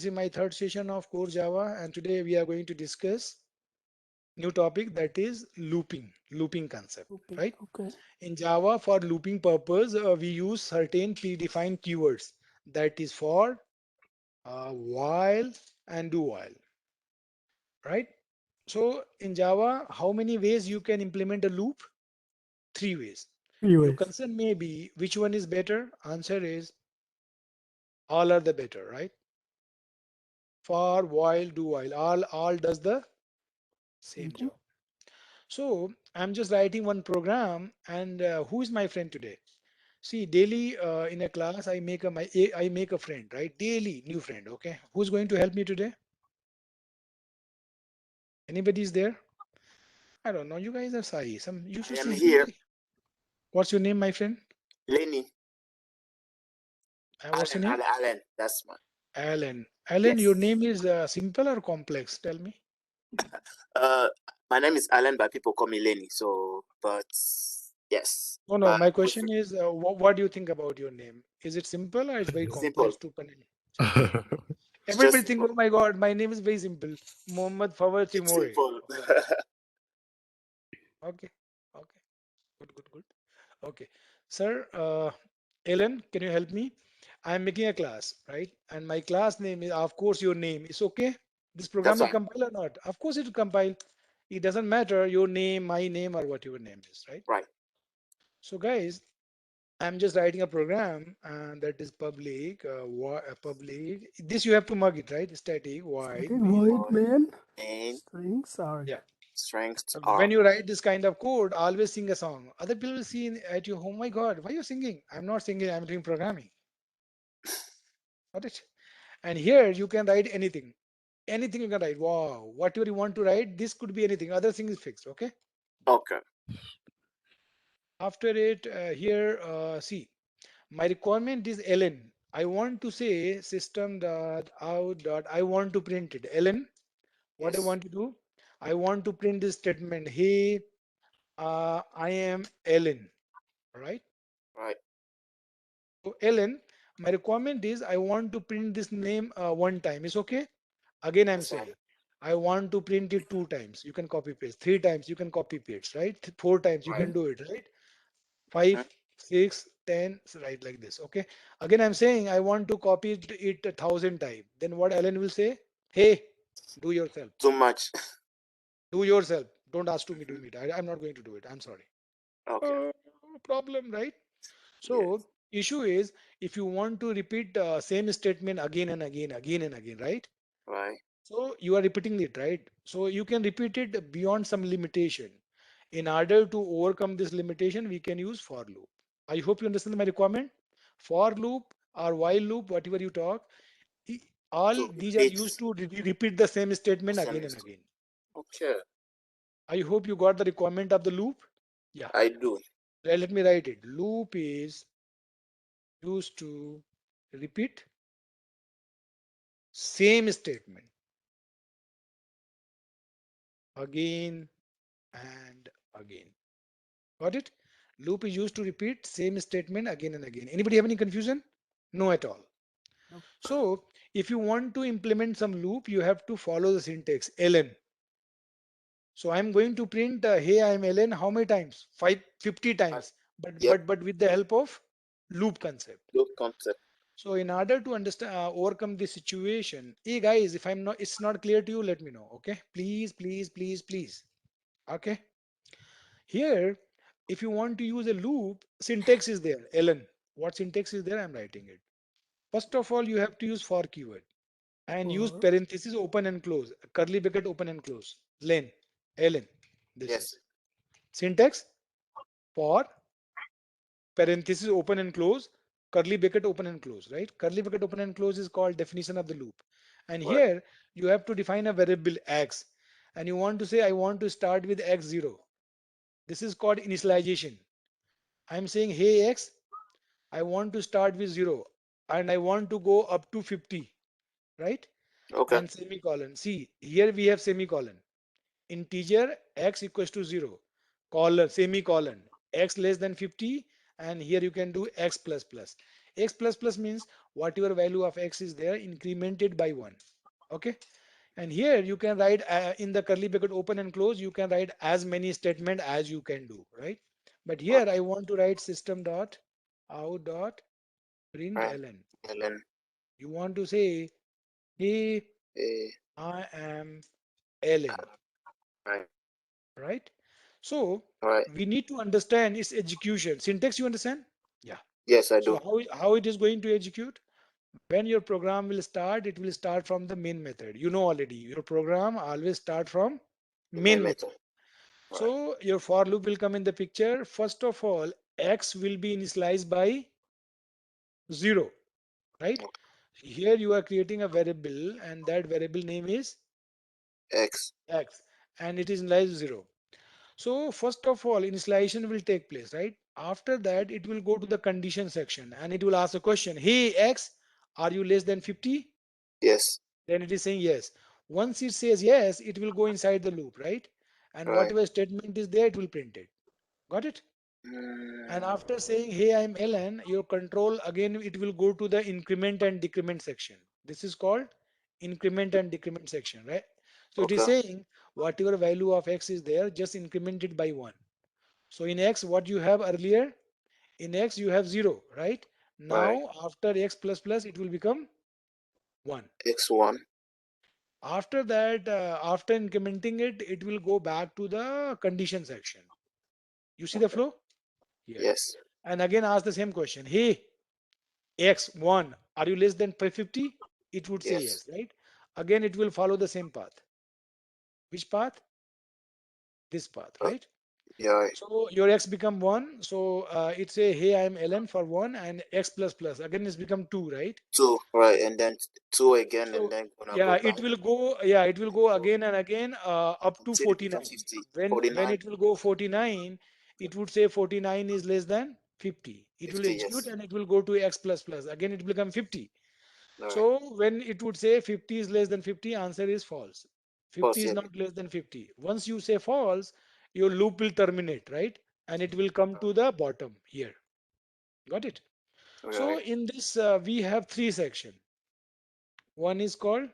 This is my third session of Core Java, and today we are going to discuss new topic, that is looping concept, Okay. right? Okay. In Java, for looping purpose, we use certain predefined keywords, that is for, while, and do while, right? So in Java, how many ways you can implement a loop? Three ways. Your Anyways. concern may be which one is better. Answer is all are the better, right? For, while, do while, all does the same Mhm. job. So I'm just writing one program, and who is my friend today? See, daily in a class, I make a friend, right? Daily new friend. Okay, who's going to help me today? Anybody is there? I don't know. You guys are shy. Some you I should am say, here. what's your name, my friend? Lenny. What's your name? Allen. That's my. Alan. Alan, your Yes. name is simple or complex? Tell me. Uh, my name is Allen, but people call me Lenny. So, but yes, No, no. but My question is, what do you think about your name? Is it simple or it's very simple. complex to pronounce? Simple. It's just Everybody think, simple. oh my God, my name is very simple. Mohammad Fawad It's Timore. simple. Okay. Okay. Good, good, good. Okay. Sir, Ellen, can you help me? I'm making a class, right? And my class name is, of course, your name. Is okay? This program That's will fine. compile or not? Of course, it will compile. It doesn't matter your name, my name, or what your name is, right? Right. So, guys, I'm just writing a program, and that is public. Public. This you have to mug it, right? Static void Static main. void Or man. main String. Sorry. Yeah. strength When R. you write this kind of code, always sing a song. Other people will see at you, oh my God, why are you singing? I'm not singing, I'm doing programming. Got it? And here you can write anything. Anything you can write. Wow, whatever you want to write, this could be anything. Other thing is fixed. Okay. Okay. After it, here, see, my requirement is ln. I want to say system dot out dot. I want to print it. ln. What I Yes. want to do? I want to print this statement. Hey, I am ln. Right. Right. So ln, my requirement is I want to print this name one time. Is okay? Again, I'm That's fine. saying I want to print it two times. You can copy paste. Three times you can copy paste, right? Four times you Right. can do it, right? Mm-hmm. Five, six, 10, so right like this. Okay. Again, I'm saying I want to copy it 1,000 times. Then what Alan will say? Hey, do yourself. Too much. Do yourself. Don't ask to me do it. I'm not going to do it. I'm sorry. Okay. Uh, Problem, right? Yes. So issue is if you want to repeat same statement again and again, again and again, right? Right. So you are repeating it, right? So you can repeat it beyond some limitation. In order to overcome this limitation, we can use for loop. I hope you understand my requirement. For loop or while loop, whatever you talk, all To these are repeat used to repeat the same the statement same again and mistake. again. Okay. I hope you got the requirement of the loop. Yeah, I do. let me write it. Loop is used to repeat same statement again and again. Got it? Loop is used to repeat same statement again and again. Anybody have any confusion? No at all. Nope. So if you want to implement some loop, you have to follow the syntax ln. So I'm going to print hey I'm ln how many times? 50 Uh, times, yep. but with the help of loop concept. Loop concept. So in order to understand overcome this situation, hey guys, if I'm not it's not clear to you, let me know. Okay, please, please, please, please. Okay. Here, if you want to use a loop, syntax is there. ln. What syntax is there? I'm writing it. First of all, you have to use for keyword and use For. parenthesis open and close, curly bracket open and close. ln. This Yes. is syntax for parenthesis open and close, curly bracket open and close, right? Curly bracket open and close is called definition of the loop. And Right. here you have to define a variable x and you want to say, I want to start with x0. This is called initialization. I'm saying, hey x, I want to start with 0 and I want to go up to 50, right? Okay. And semicolon. See, here we have semicolon. Integer x equals to 0, colon, semicolon, x less than 50, and here you can do x plus plus. X plus plus means whatever value of X is there incremented by 1. Okay. And here you can write in the curly bracket open and close, you can write as many statement as you can do, right? But here I Okay. want to write system dot out dot println. Right. Ellen. You want to say, hey, A. I am Ellen, Right. right? So Right. we need to understand its execution. Syntax, you understand? Yeah. Yes, I So do. how it is going to execute? When your program will start, it will start from the main method. You know already, your program always start from The main main method. method. Right. So your for loop will come in the picture. First of all, X will be initialized by 0, right? Okay. Here you are creating a variable and that variable name is X. X and it is initialized 0. So first of all, initialization will take place, right? After that, it will go to the condition section and it will ask a question. Hey X, are you less than 50? Yes. Then it is saying yes. Once it says yes, it will go inside the loop, right? And Right. whatever statement is there, it will print it. Got it? And Mm, after saying, hey, I'm Ellen, your control again, it will go to the increment and decrement section. This is called increment and decrement section, right? So it is okay. saying whatever value of X is there, just increment it by 1. So in X, what you have earlier, in X, you have 0, right? Right. Now, after X plus plus, it will become 1. X1. After that, after incrementing it, it will go back to the condition section. You see the Okay. flow? Here. Yes. And again ask the same question. Hey, X1, are you less than 50? It would say Yes. yes, right? Again, it will follow the same path. Which path? This path, Uh, right? yeah. Right. So your X become 1. So it say, hey, I am Ellen for 1 and X plus plus. Again, it's become 2, right? Two. Right. And then two again, and So then gonna yeah, go it back will go. Yeah, it will go to again and again up to until it become 49. 50. When 49. it will go 49, it would say 49 is less than 50. It will 50. execute Yes. and it will go to X plus plus. Again, it will become 50. Right. So when it would say 50 is less than 50, answer is false. 50 Pause. is Yeah. not less than 50. Once you say false, your loop will terminate, right? And it will come to the bottom here. Got it? So Right. in this, we have three sections. One is called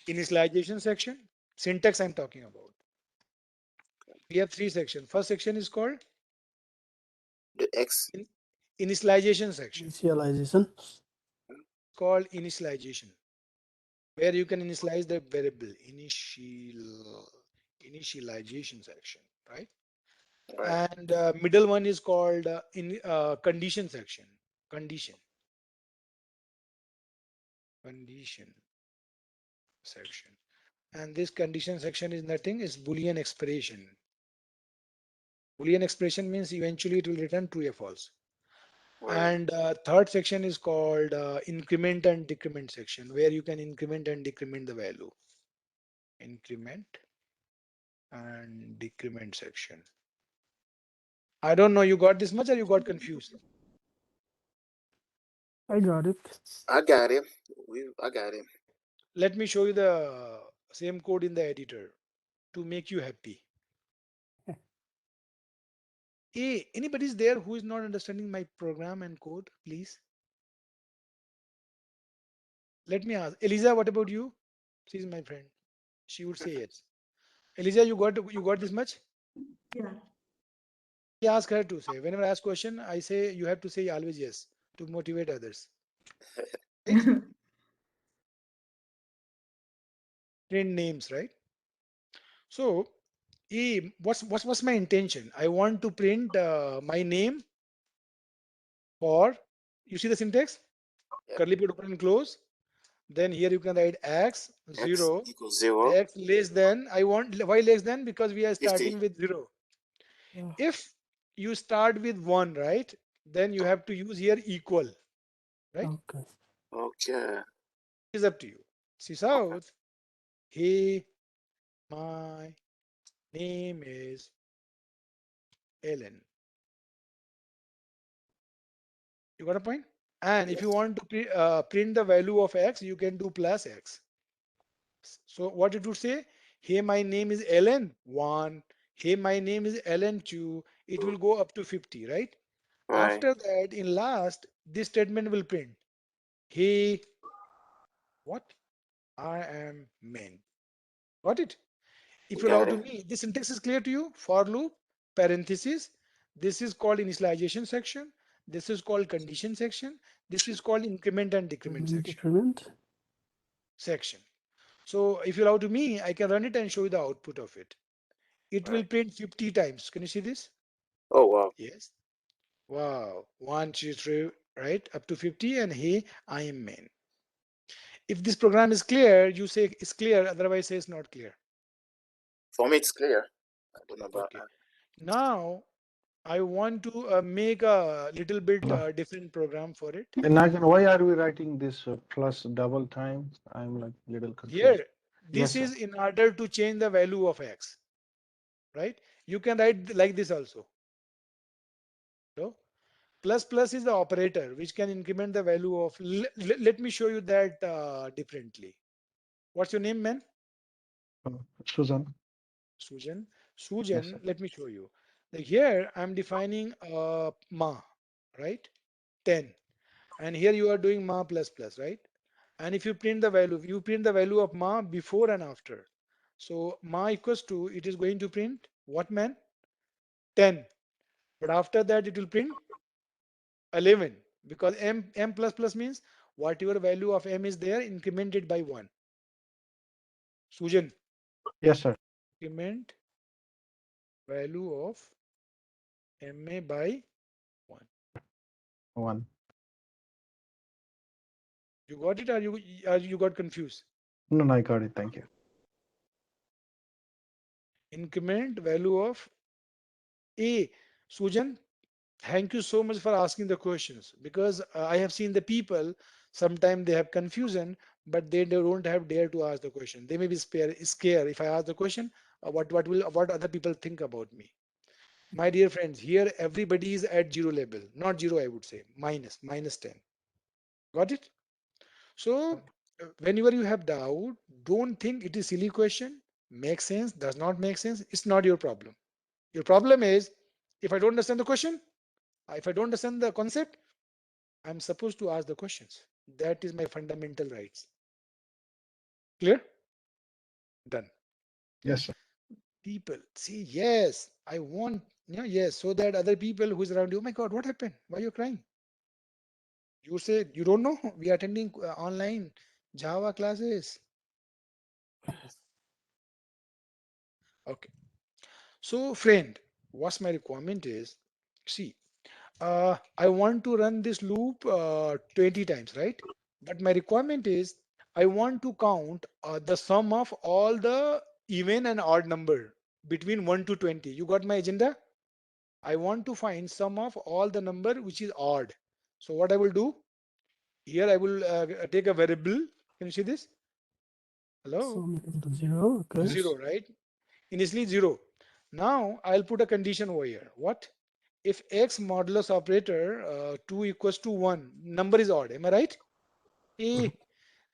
initialization section, syntax I'm talking about. We have three sections. First section is called The X. in- initialization section. Initialization. Called initialization, where you can initialize the variable. Initialization section, right? Right. And middle one is called in condition section. Condition. Condition section. And this condition section is nothing. Is Boolean expression. Boolean expression means eventually it will return true or false. Right. And third section is called increment and decrement section, where you can increment and decrement the value. Increment and decrement section. I don't know, you got this much or you got confused? I got it. I got him. I got him. Let me show you the same code in the editor to make you happy. Hey, anybody's there who is not understanding my program and code, please? Let me ask. Eliza, what about you? She's my friend. She would say yes. Eliza, you got this much? Yeah. I ask her to say. Whenever I ask question, I say you have to say always yes to motivate others. Right? Print names, right? So, what's my intention? I want to print my name for. You see the syntax? Yep. Curly bracket open and close. Then here you can write x X 0 equals 0. x less than. I want why less than because we are 50. starting with 0. Yeah. If you start with 1, right? Then you have to use here equal, right? Okay. Okay. It's up to you. See Okay. South. Hey, my name is Ellen. You got a point? And if you Yes. want to print the value of x, you can do plus x. So what it would say? Hey, my name is Ellen 1. Hey, my name is Ellen 2. It will go up to 50, right? Right. After that, in last, this statement will print, he, what? I am man. Got it? If you allow Got to it. me, this syntax is clear to you. For loop, parenthesis. This is called initialization section. This is called condition section. This is called increment and decrement section. Decrement. Section. So if you allow to me, I can run it and show you the output of it. It will Right. print 50 times. Can you see this? Oh wow. Yes. Wow. One, two, three, right? Up to 50 and hey, I am man. If this program is clear, you say it's clear, otherwise say it's not clear. For me, it's clear. I don't know about Okay. Now I want to make a little bit No. different program for it. And again, why are we writing this plus double time? I'm like little confused. Here, Yes, this sir. is in order to change the value of x, right? You can write like this also. So plus plus is the operator which can increment the value of. Let me show you that differently. What's your name, man? Susan. Sujan. Yes, sir. Sujan, let me show you. Like here, I'm defining ma, right? 10. And here you are doing ma plus plus, right? And if you print the value, you print the value of ma before and after. So ma equals to, it is going to print what, man? 10. But after that, it will print 11 because m plus plus means whatever value of m is there incremented by 1. Sujan, Yes, sir. increment value of ma by 1. One. You got it, or you got confused? No, no, I got it. Thank you. Increment value of a. Sujan, thank you so much for asking the questions because I have seen the people sometimes they have confusion, but they don't have dare to ask the question. They may be scared if I ask the question, what other people think about me. My dear friends, here everybody is at zero level, not zero, I would say minus 10. Got it? So whenever you have doubt, don't think it is silly question. Makes sense, does not make sense. It's not your problem. Your problem is if I don't understand the question, if I don't understand the concept, I'm supposed to ask the questions. That is my fundamental rights. Clear? Done. Yes, sir. People see, yes, I want, yes, so that other people who's around you, oh my God, what happened? Why are you crying? You say you don't know. We are attending online Java classes. Okay. So, friend, what's my requirement is, see, I want to run this loop 20 times, right? But my requirement is I want to count the sum of all the even and odd number between 1 to 20. You got my agenda? I want to find sum of all the number which is odd. So what I will do here, I will take a variable. Can you see this? Hello? Sum equal to zero. Okay. Zero, right? Initially zero. Now I'll put a condition over here. What? If x modulus operator 2 equals to 1, number is odd. Am I right? A,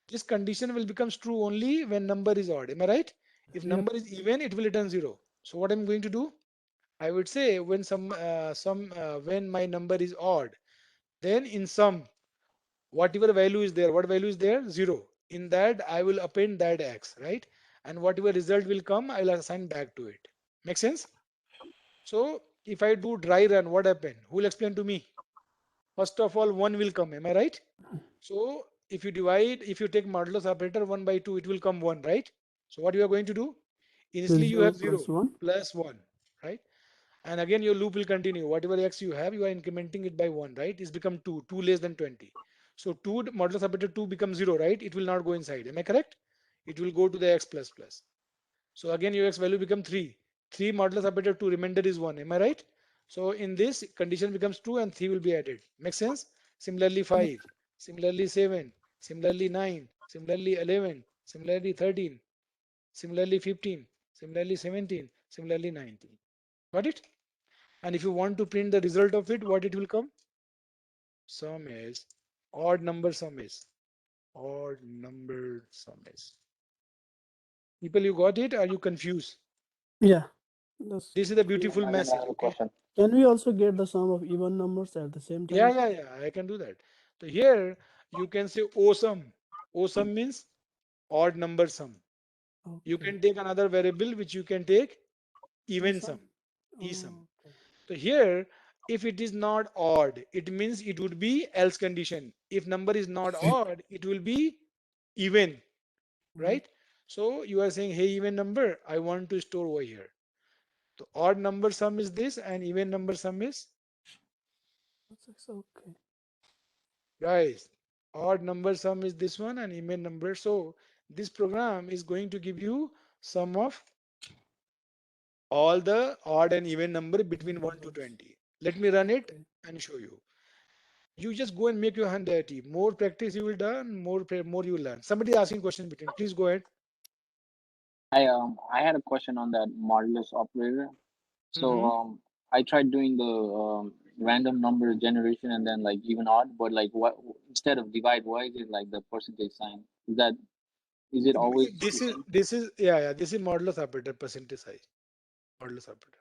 this condition will becomes true only when number is odd. Am I right? If Yep. number is even, it will return 0. So what I'm going to do? I would say when when my number is odd, then in sum, whatever value is there, what value is there? 0. In that, I will append that x, right? And whatever result will come, I will assign back to it. Make sense? So if I do dry run, what happened? Who will explain to me? First of all, 1 will come. Am I right? So if you take modulus operator 1 by 2, it will come 1, right? So what you are going to do? The Initially, you zero have plus 0 one. plus 1, right? And again, your loop will continue. Whatever x you have, you are incrementing it by 1, right? It's become 2, 2 less than 20. So 2 modulus operator 2 becomes 0, right? It will not go inside. Am I correct? It will go to the x plus plus. So again, your x value become 3. 3 modulus operator 2, remainder is 1. Am I right? So in this, condition becomes 2 and 3 will be added. Make sense? Similarly, Yep. 5. Similarly, 7. Similarly, 9. Similarly, 11. Similarly, 13. Similarly, 15. Similarly, 17. Similarly, 19. Got it? And if you want to print the result of it, what it will come? Sum is odd number sum is. Odd number sum is. People, you got it? Are you confused? Yeah. That's This is the clear. beautiful Again, I message, have a okay? question. Can we also get the sum of even numbers at the same time? Yeah, I can do that. So here you can say O sum. O sum means odd number sum. You Okay. can take another variable which you can take even Esam. sum, E sum. Okay. So here, if it is not odd, it means it would be else condition. If number is not odd, it will be even, Mhm. right? So you are saying, hey, even number, I want to store over here. So odd number sum is this, and even number sum is, Okay. guys, odd number sum is this one, and even number. So this program is going to give you sum of all the odd and even number between 1 to Numbers. 20. Let me run it Okay. and show you. You just go and make your hand dirty. More practice you will done, more you will learn. Somebody is asking question between. Please go ahead. I had a question on that modulus operator. So Hmm. I tried doing the random number generation and then like even odd, but like what instead of divide, why is it like the percentage sign? Is it always the same? This is yeah, this is modulus operator percentage size. Modulus operator.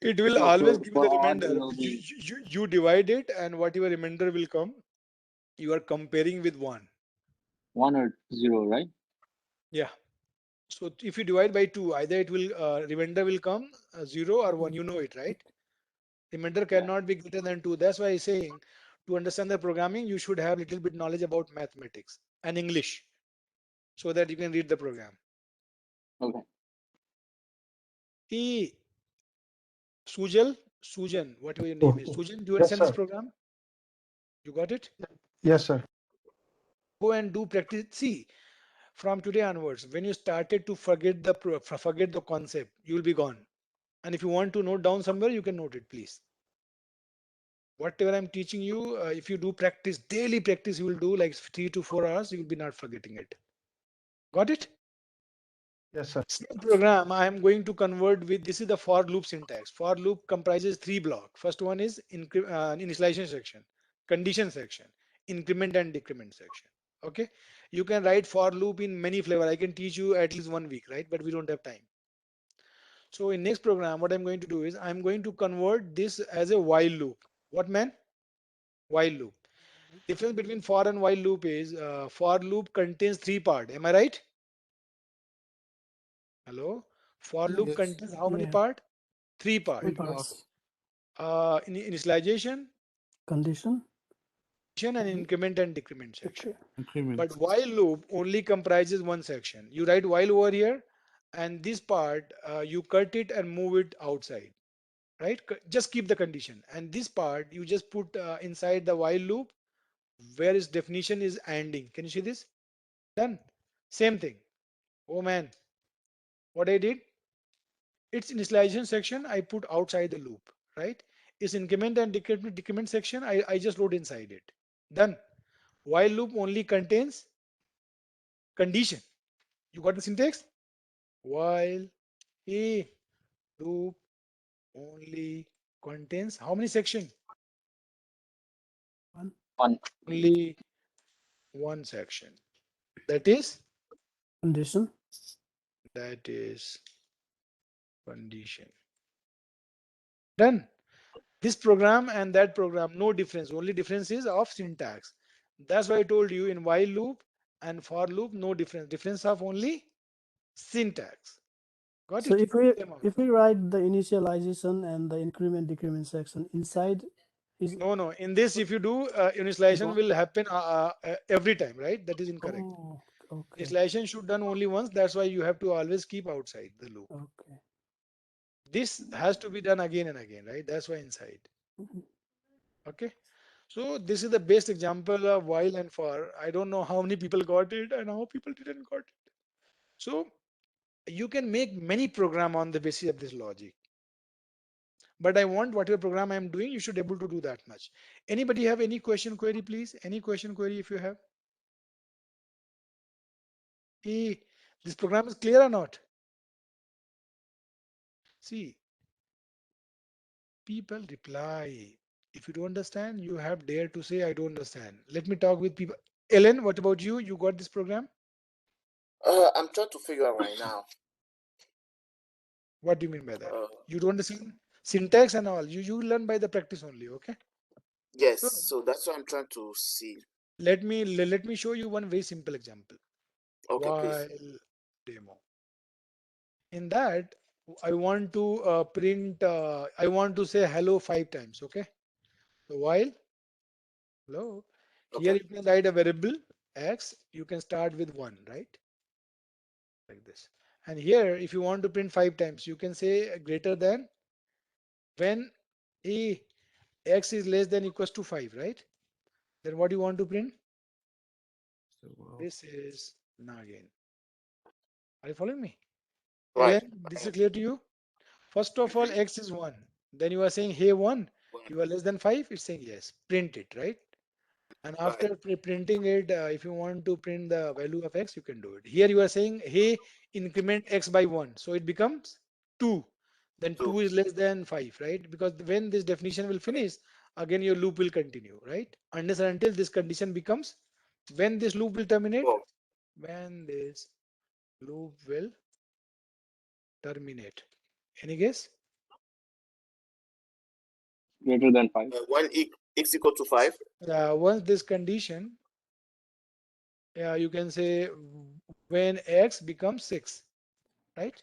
It will No, always give you for the odd remainder. it'll be You divide it, and whatever remainder will come, you are comparing with one. 1 or 0, right? Yeah. So if you divide by two, either it will remainder will come zero or one. Mhm. You know it, right? Okay. Remainder Yeah. cannot be greater than two. That's why I'm saying to understand the programming, you should have little bit knowledge about mathematics and English so that you can read the program. Okay. E Sujal, Sujan, whatever your name Oh, is. Sujan, do you yes, understand this sir. program? You got it? Yes, sir. Go and do practice. See, from today onwards, when you started to forget the concept, you will be gone. And if you want to note down somewhere, you can note it, please. Whatever I'm teaching you, if you do practice, daily practice, you will do like 3 to 4 hours, you will be not forgetting it. Got it? Yes, sir. Same program I am going to convert with this is the for loop syntax. For loop comprises three blocks. First one is initialization section, condition section, increment and decrement section. Okay, you can write for loop in many flavor. I can teach you at least 1 week, right? But we don't have time. So in next program, what I'm going to do is I'm going to convert this as a while loop. What man? While loop. Difference between for and while loop is for loop contains three part. Am I right? Hello. For loop Yes. contains how many Yeah. part? Three part. Three Three parts. parts. Initialization, Condition. and increment and decrement section. Okay. But Increments. while loop only comprises one section. You write while over here, and this part you cut it and move it outside. Right? Just keep the condition. And this part you just put inside the while loop where its definition is ending. Can you see this? Done. Same thing. Oh man, what I did? Its initialization section I put outside the loop. Right? Its increment and decrement section I just wrote inside it. Done. While loop only contains condition. You got the syntax? While a loop only contains how many section? One. One. Only one section. That is Condition. that is condition. Done. This program and that program, no difference. Only difference is of syntax. That's why I told you in while loop and for loop, no difference. Difference of only syntax. Got So it? if we Same out. if we write the initialization and the increment decrement section inside is No. In this, if you do, it initialization one. will happen every time, right? That is incorrect. Oh, okay. Initialization should done only once. That's why you have to always keep outside the loop. Okay. This has to be done again and again, right? That's why inside. Mhm. Okay. So this is the best example of while and for. I don't know how many people got it and how people didn't got it. So you can make many program on the basis of this logic. But I want whatever program I'm doing, you should able to do that much. Anybody have any question query, please? Any question query if you have? Hey, this program is clear or not? See, people reply. If you don't understand, you have dare to say, I don't understand. Let me talk with people. Ellen, what about you? You got this program? I'm trying to figure out right now. What do you mean by that? Uh, You don't understand? syntax and all. You learn by the practice only. Okay. Yes, So so that's what I'm trying to see. let me show you one very simple example. Okay, please. While demo. In that, I want to print. I want to say hello 5 times. Okay. So while hello, here Okay, you can write a variable x. You can start with 1, right? Like this. And here, if you want to print 5 times, you can say greater than when a x is less than equals to 5, right? Then what do you want to print? So, This is now again. Are you following me? right. Ellen, this is clear to you? First of all, Mm-hmm. x is 1. Then you are saying, hey, 1, One, you are less than 5. It's saying yes. Print it, right? And right, after printing it, if you want to print the value of x, you can do it. Here you are saying, hey, increment x by 1. So it becomes 2. Then two, 2 is less than 5, right? Because when this definition will right, finish, again your loop will continue, right? Unless and until this condition becomes, when this loop will terminate, four. when this loop will terminate. Any guess? Greater than 5. When x equal to 5. Once this condition, you can say when x becomes 6, right?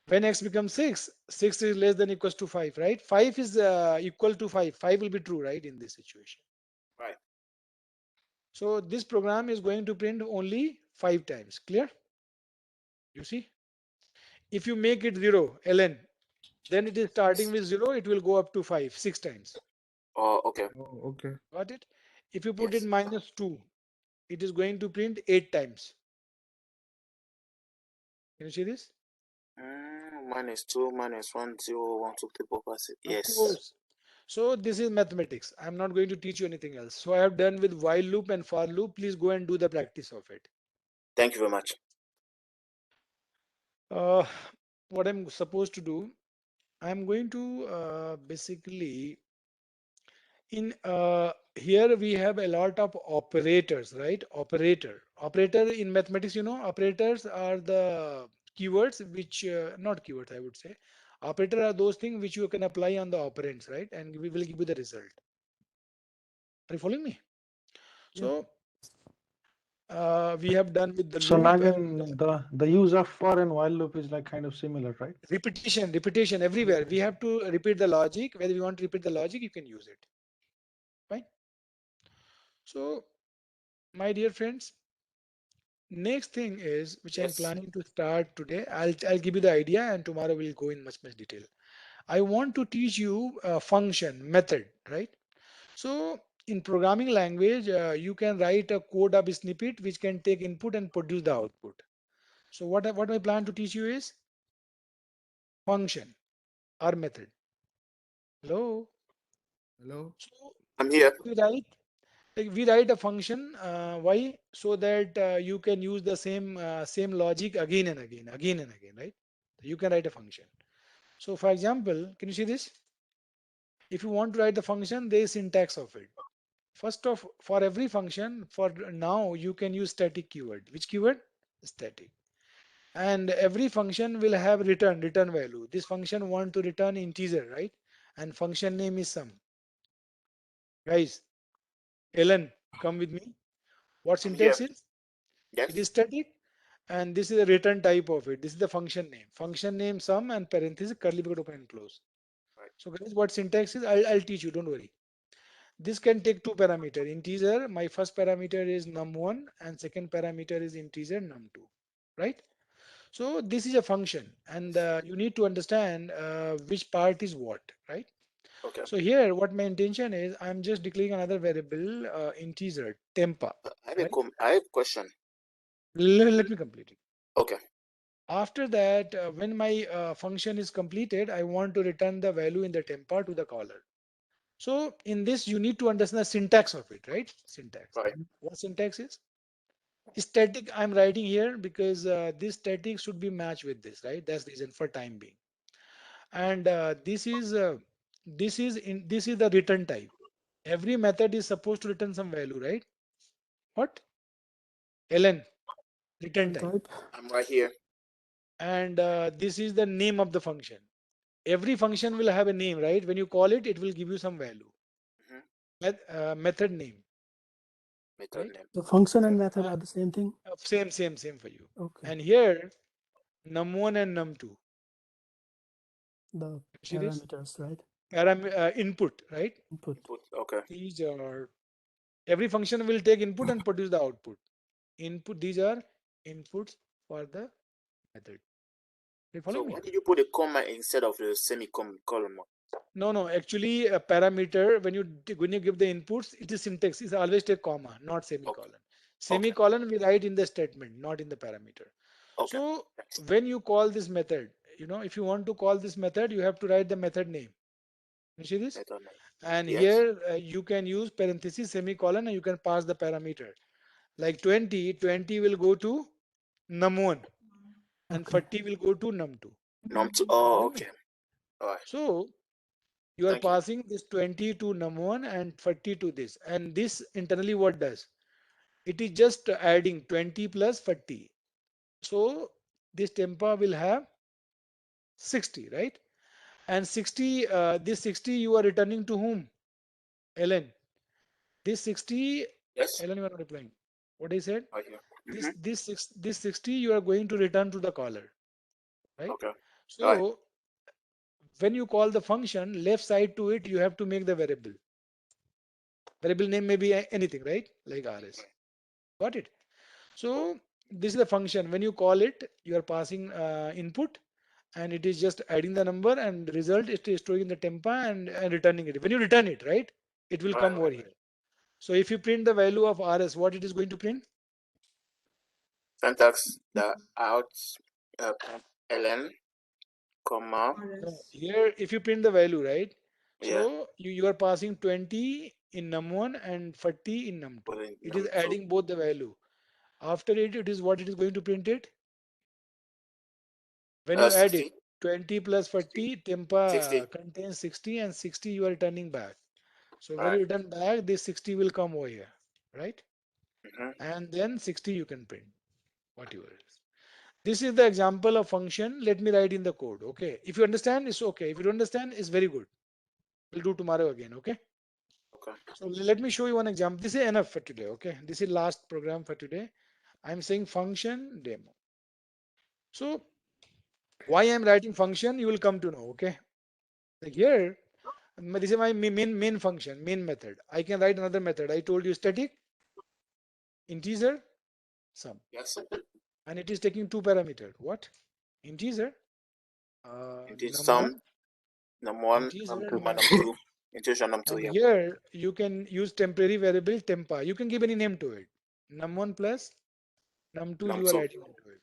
When x becomes 6, 6 is less than equals to 5, right? 5 is equal to 5. 5 will be true, right, in this situation. Right. So this program is going to print only 5 times. Clear? You see? If you make it 0, ln, then it is starting with 0, it will go up to 5, 6 times. Oh, okay. oh, okay. Got it? If you put it Yes. minus 2, it is going to print 8 times. Can you see this? Minus 2, minus 1, 0, 1, 2, 3, 4, 5, 6. Of Yes. course. So this is mathematics. I'm not going to teach you anything else. So I have done with while loop and for loop. Please go and do the practice of it. Thank you very much. Uh, what I'm supposed to do, I'm going to basically in here we have a lot of operators, right? Operator in mathematics, operators are the keywords which not keywords, I would say. Operator are those things which you can apply on the operands, right? And we will give you the result. Are you following me? Yeah. So we have done with the So loop and Nagan, the use of for and while loop is like kind of similar, right? repetition everywhere. We have to repeat the logic. Whether you want to repeat the logic, you can use it. Fine. So, my dear friends, next thing is which I'm Yes. planning to start today. I'll give you the idea, and tomorrow we'll go in much detail. I want to teach you a function method, right? So, in programming language, you can write a code of a snippet which can take input and produce the output. So, what I plan to teach you is function or method. Hello. Hello? So I'm here. we write a function. Why? So that you can use the same logic again and again, right? You can write a function. So for example, can you see this? If you want to write the function, there is syntax of it. First of for every function, for now you can use static keyword. Which keyword? Static. And every function will have return value. This function want to return integer, right? And function name is sum. Guys, Ellen, come with me. What I'm here. syntax is? It is Yes. static, and this is a return type of it. This is the function name. Function name sum and parenthesis curly bracket open and close. Right. So guys, what syntax is? I'll teach you. Don't worry. This can take two parameter. Integer. My first parameter is num1 and second parameter is integer num2. Right? So this is a function, and Yes. you need to understand which part is what. Right? Okay. So here, what my intention is, I'm just declaring another variable integer tempa. Right? I have a question. Let me complete it. Okay. After that, when my function is completed, I want to return the value in the tempa to the caller. So in this, you need to understand the syntax of it, right? Syntax. Right. What syntax is? Static, I'm writing here because this static should be matched with this, right? That's the reason for time being. And this is the return type. Every method is supposed to return some value, right? What? ln, return Return type. type. I'm right here. And this is the name of the function. every function will have a name, right? When you call it, it will give you some value. Method name, Method right? name. The function Okay. and method are the same thing. Same for you. Okay. And here, num1 and num2. The See this? parameters, right? Input, right? Input. Input. Okay. These are every function will take input and produce the output. Input. These are inputs for the method. You So following me? why did you put a comma instead of the semicolon? No. Actually, a parameter when you give the inputs, it is syntax. It's always take comma, not semicolon. Okay. Semicolon we write in the statement, not in the parameter. Okay. So Thanks. when you call this method, if you want to call this method, you have to write the method name. You see this? Method name. And Yes. here you can use parenthesis, semicolon, and you can pass the parameter. Like 20 will go to num1 and Okay. 40 will go to num2. Num2. You Oh, follow me? okay. All right. So you are Thank you. passing this 20 to num1 and 40 to this. And this internally what does? It is just adding 20 plus 40. So this tempa will have 60, right? And 60, this 60 you are returning to whom? Ellen. This 60, Yes. Ellen, you are not replying. What I said? Right here. This 60 you are going to return to the caller, right? Okay. All right. So when you call the function, left side to it, you have to make the variable. Variable name may be anything, right? Like RS. Got it? So this is the function. When you call it, you are passing input and it is just adding the number and the result is storing the tempa and returning it. When you return it, right, it will Right. come over here. So if you print the value of RS, what it is going to print? Syntax the out ln comma. No, here if you print the value, right? Yeah. So you are passing 20 in num1 and 40 in num2. Put in It is num2. adding both the value. After it, it is what it is going to print it. When you add it, 60. 20 plus 60. 40, tempa 60. contains 60 and 60 you are returning back. So when you Right. return back, this 60 will come over here, right? Mm-hmm. And then 60 you can print, whatever it is. This is the example of function. Let me write in the code. Okay. If you understand, it's okay. If you don't understand, it's very good. We'll do tomorrow again. Okay. Okay. So let me show you one example. This is enough for today. Okay. This is last program for today. I'm saying function demo. So why I'm writing function, you will come to know. Okay. Like here, this is my main function, main method. I can write another method. I told you static, integer, sum. Yes. And it is taking two parameters. What? Integer, It is num1, some num1, integer, Num2. num2. num2. Integer num2. And Yeah. here you can use temporary variable tempa. You can give any name to it. Num1 plus num2 you are Num2. adding into it.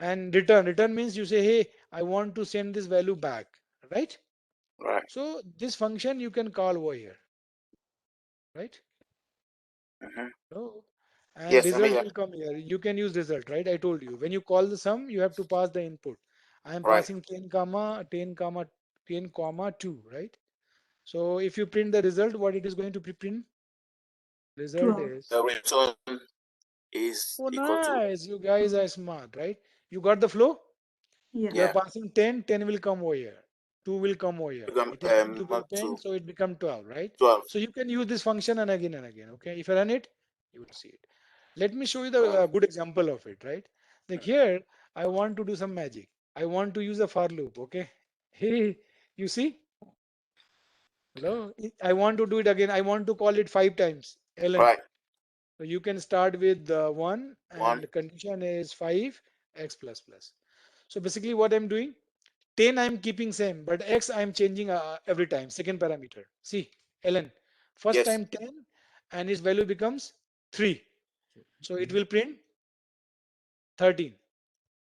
And return means you say, hey, I want to send this value back, right? Right. So this function you can call over here, right? Mm-hmm. So, and Yes, I'm result here. will come here. You can use result, right? I told you when you call the sum, you have to pass the input. I am Right. passing 10 comma 2, right? So if you print the result, what it is going to print? Result 12. is, The return is oh equal to nice, you guys are smart, right? You got the flow? Yeah. You are yeah. passing 10, 10 will come over here. 2 will come over here. Become It is going to be not 10, two. so it become 12, right? 12. So you can use this function and again, okay? If you run it, you will see it. Let me show you the Right. good example of it, right? Like here, I want to do some magic. I want to use a for loop, okay? Hey, you see? Hello? I want to do it again. I want to call it 5 times. Ln. Right. So you can start with 1 1. and condition is 5 x plus plus. So basically what I'm doing, 10 I'm keeping same, but x I'm changing every time, second parameter. See, ln, first Yes. time 10 and its value becomes 3. So it will print 13.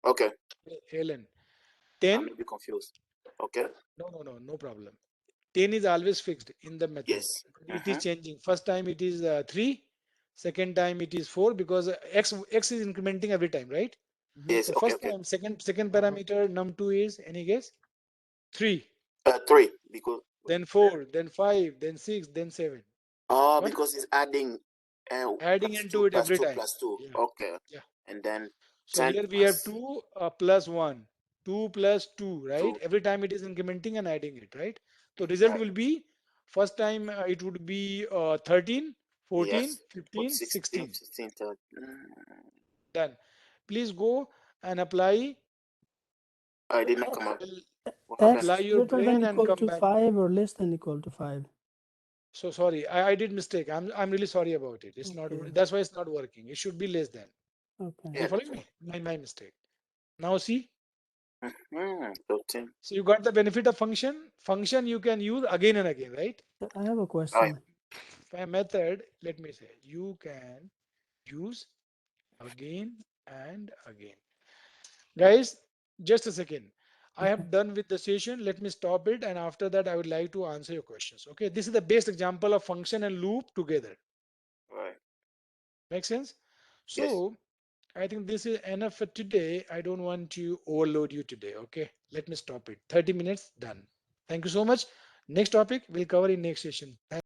Okay. ln, I'm 10, a bit confused. Okay. no problem. 10 is always fixed in the method. Yes. It is Mm-hmm. changing. First time it is 3, second time it is 4 because x is incrementing every time, right? Mhm. Yes. So Okay. first Okay. time, second Uh-huh. parameter num2 is any guess? 3, 3 because then 4, then 5, then 6, then 7. Got it? because it's adding Adding plus 2 into it plus every 2 time. plus 2. Yeah, Okay. yeah. And then So 10 here we have plus 2 plus 1. 2 plus 2, right? 2. Every time it is incrementing and adding it, right? So result Right. will be first time it would be 13, 14, Yes. Put 15, 16, 16. 16, Done. Please go and apply I did not come out. What happened? apply X your greater than brain and equal come to back. 5 or less than equal to 5. So sorry, I did mistake. I'm really sorry about it. It's not, Okay. that's why it's not working. It should be less than. Okay. You Yeah, following that's me? My mistake. Now see, right. 13. so you got the benefit of function. Function you can use again and again, right? I have a Right. question. Method, let me say, you can use again and again. Guys, just a second. I Okay. have done with the session. Let me stop it. And after that, I would like to answer your questions. Okay. This is the best example of function and loop together. Right. Make sense? Yes. So I think this is enough for today. I don't want to overload you today. Okay. Let me stop it. 30 minutes done. Thank you so much. Next topic we'll cover in next session. Thank